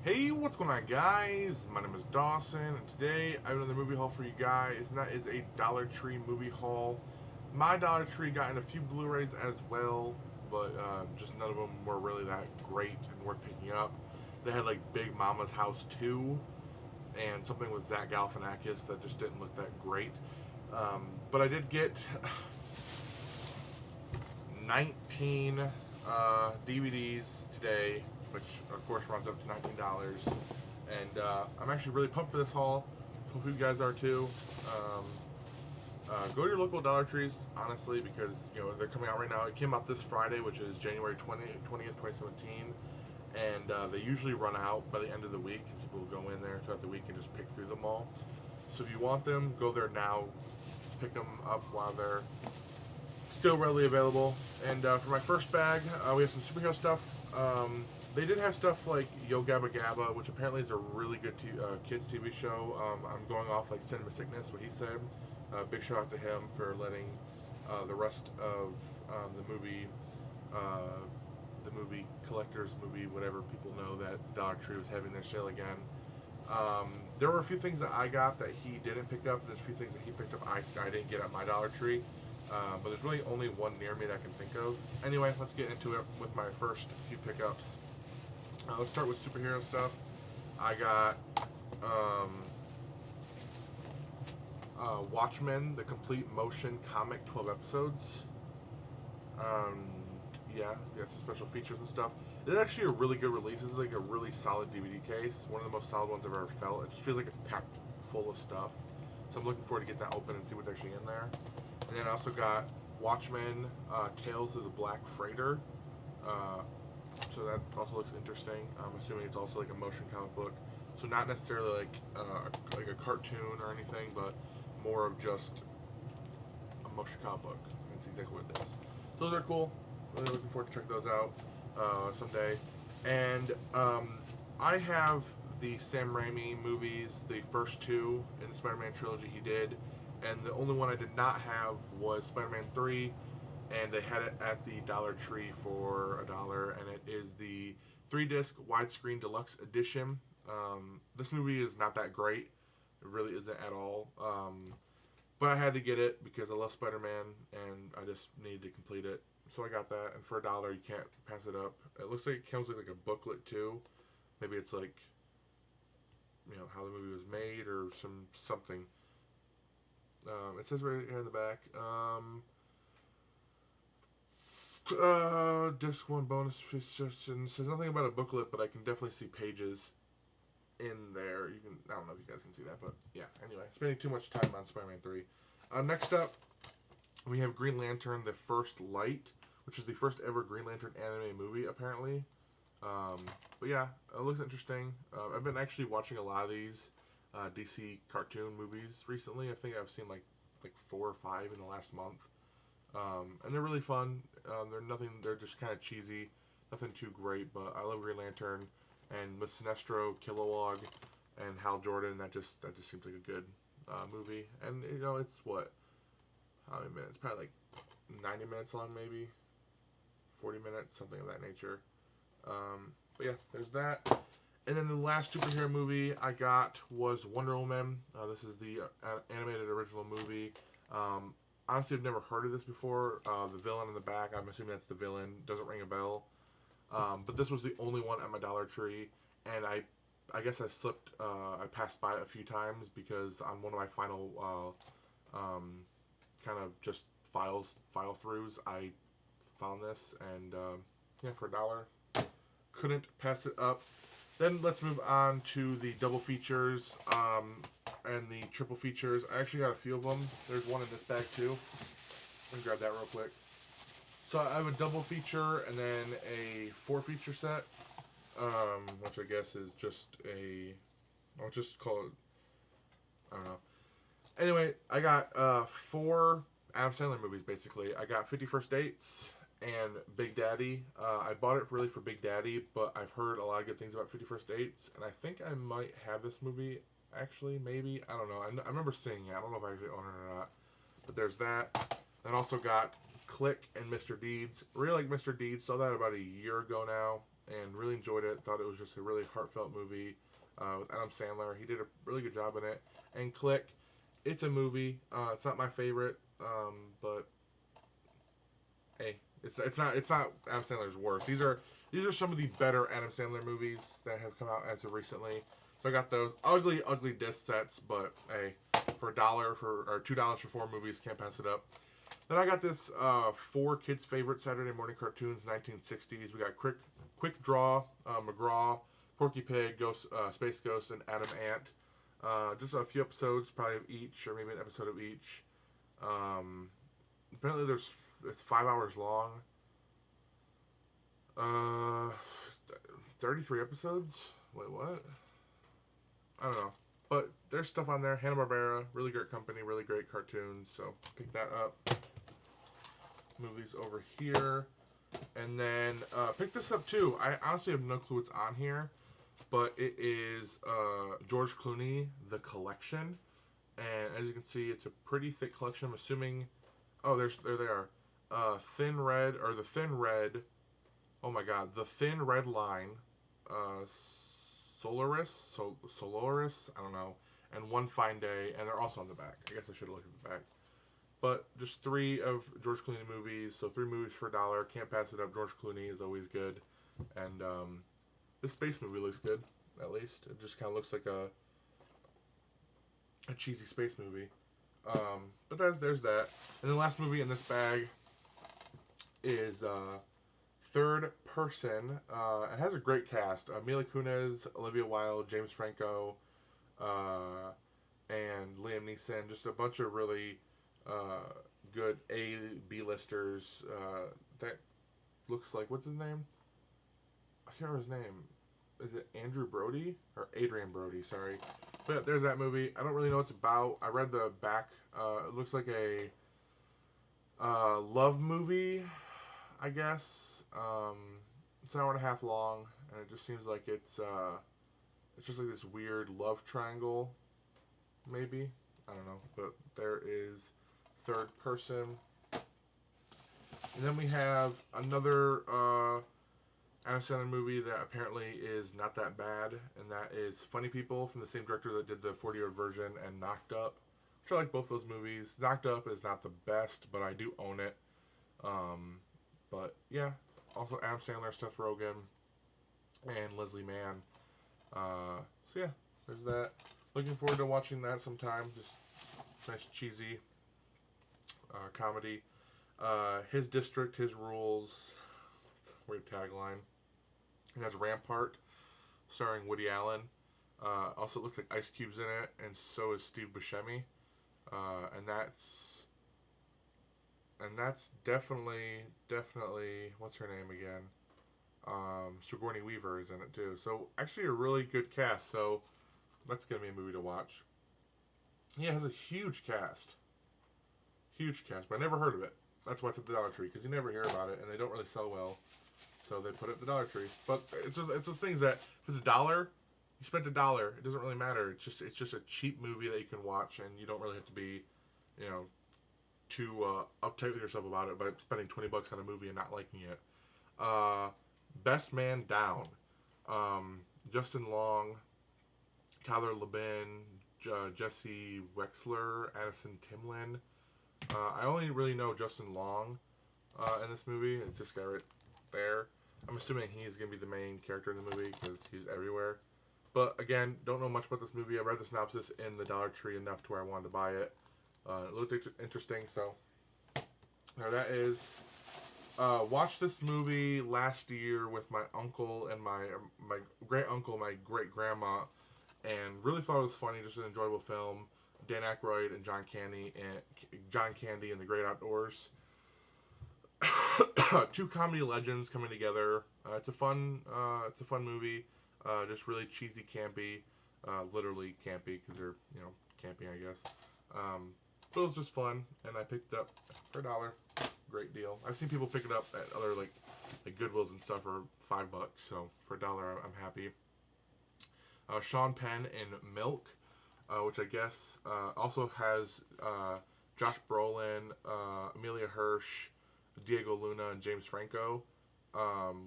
Hey, what's going on, guys? My name is Dawson, and today I have another movie haul for you guys, and that is a Dollar Tree movie haul. My Dollar Tree got in a few Blu-rays as well, but just none of them were really that great and worth picking up. They had like Big Mama's House 2 and something with Zach Galifianakis that just didn't look that great. But I did get 19 DVDs today, which of course runs up to $19. And I'm actually really pumped for this haul. Hope you guys are too. Go to your local Dollar Trees, honestly, because they're coming out right now. It came out this Friday, which is January 20th, 2017. And they usually run out by the end of the week. People go in there throughout the week and just pick through them all. So if you want them, go there now. Pick them up while they're still readily available. And for my first bag, we have some superhero stuff. They did have stuff like Yo Gabba Gabba, which apparently is a really good kids TV show. I'm going off like Cinema Sickness, what he said. Big shout out to him for letting the rest of the movie collectors, movie whatever people know, that Dollar Tree was having their sale again. There were a few things that I got that he didn't pick up. There's a few things that he picked up I didn't get at my Dollar Tree. But there's really only one near me that I can think of. Anyway, let's get into it with my first few pickups. Let's start with superhero stuff. I got Watchmen, the complete motion comic, 12 episodes. Yeah, some special features and stuff. It's actually a really good release. This is like a really solid DVD case. One of the most solid ones I've ever felt. It just feels like it's packed full of stuff. So I'm looking forward to get that open and see what's actually in there. And then I also got Watchmen, Tales of the Black Freighter. So that also looks interesting. I'm assuming it's also like a motion comic book. So not necessarily like a cartoon or anything, but more of just a motion comic book. That's exactly what it is. Those are cool. Really looking forward to check those out someday. And I have the Sam Raimi movies, the first two in the Spider-Man trilogy he did. And the only one I did not have was Spider-Man 3, and they had it at the Dollar Tree for $1, and it is the 3-disc widescreen deluxe edition. This movie is not that great. It really isn't at all. But I had to get it because I love Spider-Man, and I just needed to complete it. So I got that, and for $1, you can't pass it up. It looks like it comes with like a booklet too. Maybe it's like, how the movie was made or something. It says right here in the back, disc 1 bonus suggestion. It says nothing about a booklet, but I can definitely see pages in there. I don't know if you guys can see that, but yeah. Anyway, spending too much time on Spider-Man 3. Next up, we have Green Lantern: The First Light, which is the first ever Green Lantern anime movie, apparently. But yeah, it looks interesting. I've been actually watching a lot of these DC cartoon movies recently. I think I've seen like 4 or 5 in the last month, and they're really fun. They're just kind of cheesy, nothing too great. But I love Green Lantern, and with Sinestro, Kilowog, and Hal Jordan, that just seems like a good movie. And it's how many minutes? Probably like 90 minutes long, maybe 40 minutes, something of that nature. But yeah, there's that. And then the last superhero movie I got was Wonder Woman. This is the animated original movie. Honestly, I've never heard of this before. The villain in the back, I'm assuming that's the villain. Doesn't ring a bell. But this was the only one at my Dollar Tree. And I guess I slipped. I passed by it a few times because on one of my final kind of just file throughs, I found this. And yeah, for $1. Couldn't pass it up. Then let's move on to the double features and the triple features. I actually got a few of them. There's one in this bag too. Let me grab that real quick. So I have a double feature and then a 4-feature set, which I guess is just I'll just call it, I don't know. Anyway, I got 4 Adam Sandler movies basically. I got 50 First Dates and Big Daddy. I bought it really for Big Daddy, but I've heard a lot of good things about 50 First Dates, and I think I might have this movie, actually, maybe. I don't know. I remember seeing it. I don't know if I actually own it or not. But there's that. Then also got Click and Mr. Deeds. Really like Mr. Deeds. Saw that about a year ago now, and really enjoyed it. Thought it was just a really heartfelt movie with Adam Sandler. He did a really good job in it. And Click, it's a movie. It's not my favorite, but hey, it's not Adam Sandler's worst. These are some of the better Adam Sandler movies that have come out as of recently. So I got those ugly disc sets, but hey, for $1 or $2 for 4 movies, can't pass it up. Then I got this 4 kids' favorite Saturday morning cartoons, 1960s. We got Quick Draw, McGraw, Porky Pig, Space Ghost, and Adam Ant. Just a few episodes, probably of each, or maybe an episode of each. Apparently, it's 5 hours long. 33 episodes. Wait, what? I don't know. But there's stuff on there. Hanna-Barbera, really great company, really great cartoons. So pick that up. Move these over here. And then pick this up too. I honestly have no clue what's on here. But it is George Clooney, The Collection. And as you can see, it's a pretty thick collection. I'm assuming... Oh, there they are. Thin Red, or The Thin Red... Oh my god, The Thin Red Line. Solaris, I don't know, and One Fine Day, and they're also on the back. I guess I should have looked at the back. But just 3 of George Clooney movies, so 3 movies for $1. Can't pass it up. George Clooney is always good, and this space movie looks good. At least it just kind of looks like a cheesy space movie. But there's that, and the last movie in this bag is Third Person. It has a great cast. Mila Kunis, Olivia Wilde, James Franco, and Liam Neeson. Just a bunch of really good B-listers. That looks like, what's his name? I can't remember his name. Is it Andrew Brody? Or Adrian Brody, sorry. But yeah, there's that movie. I don't really know what it's about. I read the back. It looks like a love movie, I guess. It's an hour and a half long, and it just seems like it's just like this weird love triangle, maybe. I don't know, but there is Third Person. And then we have another Adam Sandler movie that apparently is not that bad, and that is Funny People, from the same director that did the 40-year version and Knocked Up, which I like both those movies. Knocked Up is not the best, but I do own it. But yeah. Also, Adam Sandler, Seth Rogen, and Leslie Mann. So yeah, there's that. Looking forward to watching that sometime. Just nice cheesy comedy. His District, His Rules. It's a weird tagline. It has Rampart, starring Woody Allen. Also, it looks like Ice Cube's in it, and so is Steve Buscemi. And that's definitely, what's her name again? Sigourney Weaver is in it too. So actually a really good cast. So that's going to be a movie to watch. Yeah, it has a huge cast. But I never heard of it. That's why it's at the Dollar Tree, because you never hear about it, and they don't really sell well. So they put it at the Dollar Tree. But it's those things that, if it's $1, you spent $1, it doesn't really matter. It's just a cheap movie that you can watch, and you don't really have to be, too uptight with yourself about it by spending $20 on a movie and not liking it. Best Man Down. Justin Long, Tyler Labine, Jesse Wexler, Addison Timlin. I only really know Justin Long in this movie. It's this guy right there. I'm assuming he's going to be the main character in the movie because he's everywhere. But again, don't know much about this movie. I read the synopsis in the Dollar Tree enough to where I wanted to buy it. It looked interesting, so there that is. Watched this movie last year with my uncle and my great uncle, my great grandma, and really thought it was funny. Just an enjoyable film. Dan Aykroyd and John Candy and The Great Outdoors. 2 comedy legends coming together. It's a fun movie. Just really cheesy, campy, literally campy because they're camping, I guess. But it was just fun, and I picked it up for $1. Great deal. I've seen people pick it up at other like Goodwills and stuff for $5, so for $1 I'm happy. Sean Penn in Milk, which I guess also has Josh Brolin, Amelia Hirsch, Diego Luna, and James Franco,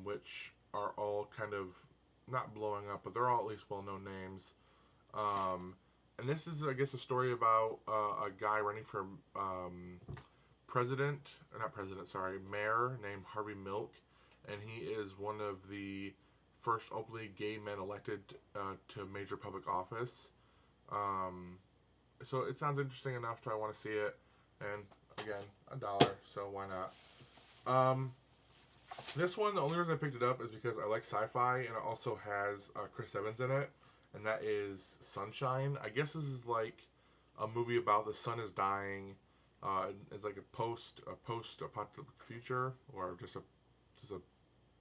which are all kind of not blowing up, but they're all at least well-known names. And this is, I guess, a story about a guy running for mayor named Harvey Milk, and he is one of the first openly gay men elected to major public office. So it sounds interesting enough to I want to see it, and again, $1, so why not? This one, the only reason I picked it up is because I like sci-fi, and it also has Chris Evans in it, and that is Sunshine. I guess this is like a movie about the sun is dying. It's like a post-apocalyptic future, or just a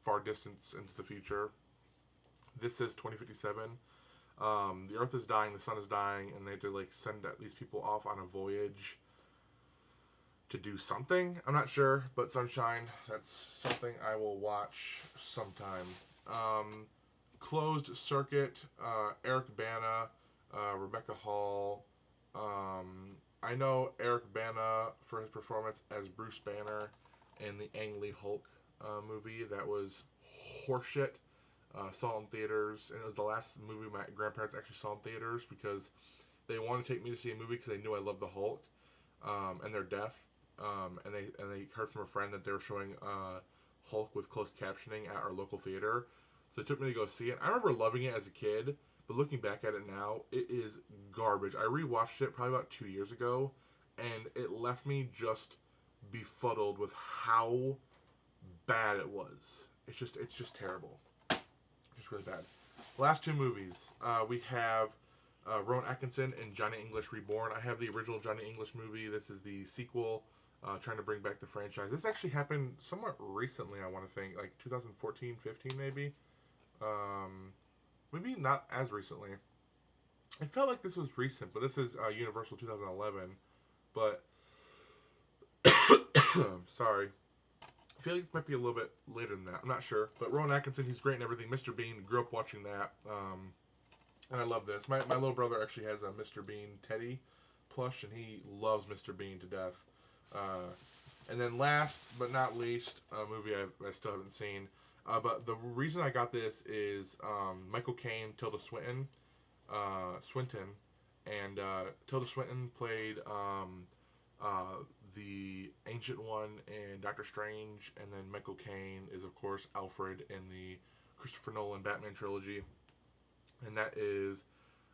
far distance into the future. This is 2057. The Earth is dying, the sun is dying, and they have to like send these people off on a voyage to do something. I'm not sure, but Sunshine, that's something I will watch sometime. Closed Circuit, Eric Bana, Rebecca Hall. I know Eric Bana for his performance as Bruce Banner in the Ang Lee Hulk movie. That was horseshit. Saw it in theaters, and it was the last movie my grandparents actually saw in theaters because they wanted to take me to see a movie because they knew I loved the Hulk, and they're deaf, and they heard from a friend that they were showing Hulk with closed captioning at our local theater, so they took me to go see it. I remember loving it as a kid, but looking back at it now, it is garbage. I rewatched it probably about 2 years ago, and it left me just befuddled with how bad it was. It's just terrible. Just really bad. Last two movies. We have Rowan Atkinson and Johnny English Reborn. I have the original Johnny English movie. This is the sequel, trying to bring back the franchise. This actually happened somewhat recently, I want to think. Like 2014, 15 maybe. Maybe not as recently. It felt like this was recent, but this is Universal 2011. But, sorry. I feel like it might be a little bit later than that. I'm not sure. But Rowan Atkinson, he's great and everything. Mr. Bean, grew up watching that. And I love this. My little brother actually has a Mr. Bean Teddy plush, and he loves Mr. Bean to death. And then last but not least, a movie I still haven't seen. But the reason I got this is Michael Caine, Tilda Swinton. And Tilda Swinton played the Ancient One in Doctor Strange, and then Michael Caine is, of course, Alfred in the Christopher Nolan Batman trilogy. And that is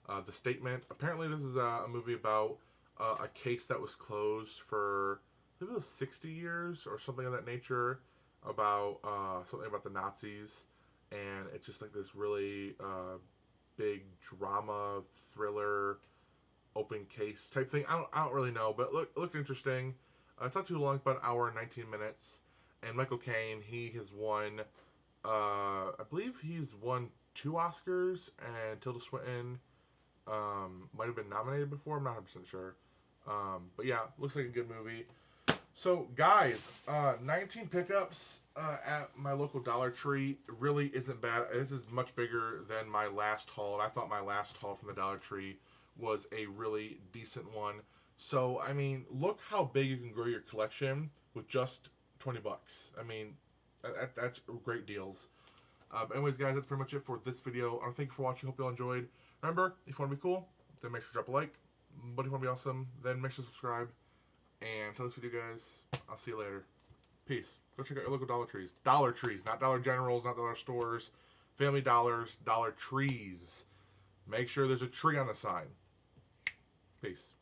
The Statement. Apparently this is a movie about a case that was closed for, I think it was 60 years or something of that nature, about something about the Nazis. And it's just like this really big drama, thriller, open case type thing. I don't really know, but it looked interesting. It's not too long, about an hour and 19 minutes. And Michael Caine, he has won, I believe he's won 2 Oscars, and Tilda Swinton might have been nominated before. I'm not 100% sure. But yeah, looks like a good movie. So, guys, 19 pickups at my local Dollar Tree really isn't bad. This is much bigger than my last haul, and I thought my last haul from the Dollar Tree was a really decent one. So, I mean, look how big you can grow your collection with just 20 bucks. I mean, that's great deals. But anyways, guys, that's pretty much it for this video. I thank you for watching. Hope you all enjoyed. Remember, if you want to be cool, then make sure to drop a like. But if you want to be awesome, then make sure to subscribe. And until this video, guys, I'll see you later. Peace. Go check out your local Dollar Trees. Dollar Trees, not Dollar Generals, not Dollar Stores. Family Dollars, Dollar Trees. Make sure there's a tree on the sign. Peace.